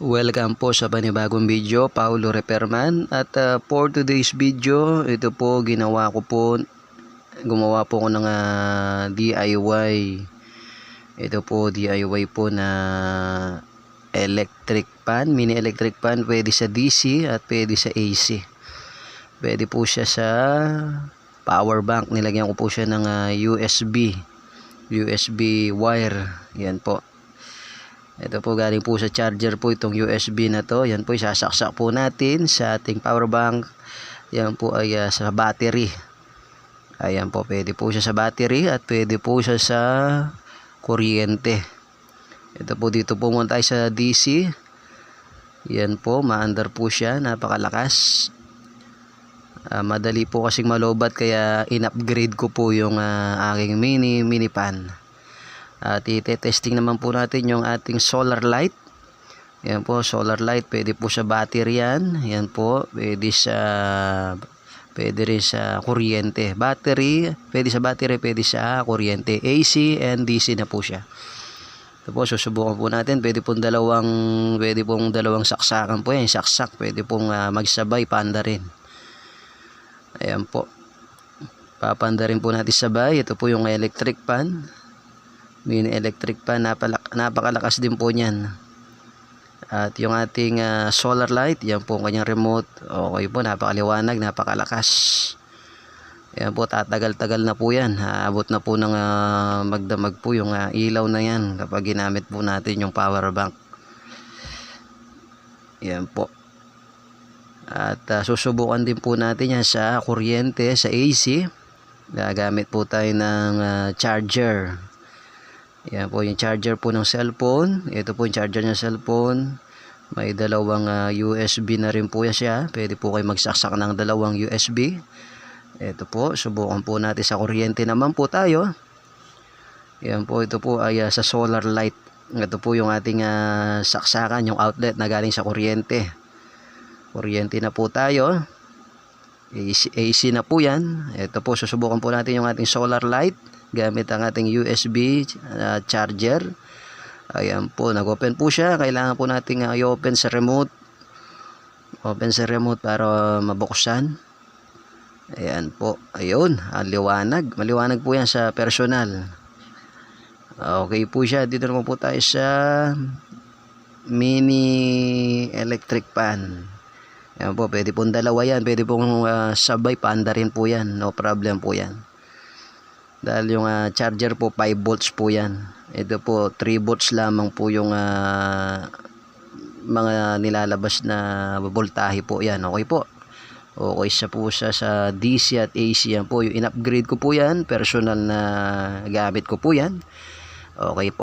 Welcome po sa panibagong video, Paulo Repairman. At for today's video, ito po gumawa po ako ng DIY. Ito po DIY po na electric pan, mini electric pan. Pwede sa DC at pwede sa AC. Pwede po siya sa power bank. Nilagyan ko po siya ng USB wire. Yan po. Ito po galing po sa charger po itong USB na to. Yan po isasaksak po natin sa ating power bank. Yan po ay sa battery. Ayan po, pwede po siya sa battery at pwede po siya sa kuryente. Ito po, dito po muna tayo sa DC. Yan po, maandar po siya, napakalakas. Madali po kasing malobat kaya in-upgrade ko po yung aking mini pan. At i-testing naman po natin yung ating solar light. Yan po, solar light. Pwede po sa battery yan. Yan po, pwede rin sa kuryente. Battery, pwede sa battery, pwede sa kuryente. AC and DC na po siya. Ito po, susubukan po natin. Pwede pong dalawang saksakan po yan. Saksak, pwede pong magsabay, panda rin. Ayan po. Papanda rin po natin sabay. Ito po yung electric pan. Mini electric pan, napakalakas din po niyan. At yung ating solar light, yan po ang kanyang remote. Okay po, napakaliwanag, napakalakas. Yan po, tatagal-tagal na po yan. Abot na po ng magdamag po yung ilaw na yan kapag ginamit po natin yung power bank. Yan po. At susubukan din po natin yan sa kuryente, sa AC. Gagamit po tayo ng charger. Yan po yung charger po ng cellphone. Ito po yung charger ng cellphone. May dalawang USB na rin po yan siya. Pwede po kayo magsaksak ng dalawang USB. Ito po, subukan po natin sa kuryente naman po tayo. Yan po, ito po ay sa solar light. Ito po yung ating saksakan, yung outlet na galing sa kuryente. Kuryente na po tayo. AC na po yan. Ito po, susubukan po natin yung ating solar light gamit ang ating USB charger. Ayan po, nag-open po siya. Kailangan po nating i-open sa remote. Open sa remote para mabuksan. Ayan po. Ayun, liwanag. Maliwanag po yan sa personal. Okay po siya. Dito naman po tayo sa mini electric pan. Ayan po, pwede pong dalawa yan. Pwede pong sabay, panda rin po yan. No problem po yan. Dahil yung charger po 5 volts po yan. Ito po 3 volts lamang po yung mga nilalabas na voltahe po yan. Okay po. Okay siya po siya sa DC at AC. Yan po yung in-upgrade ko po yan. Personal na gamit ko po yan. Okay po.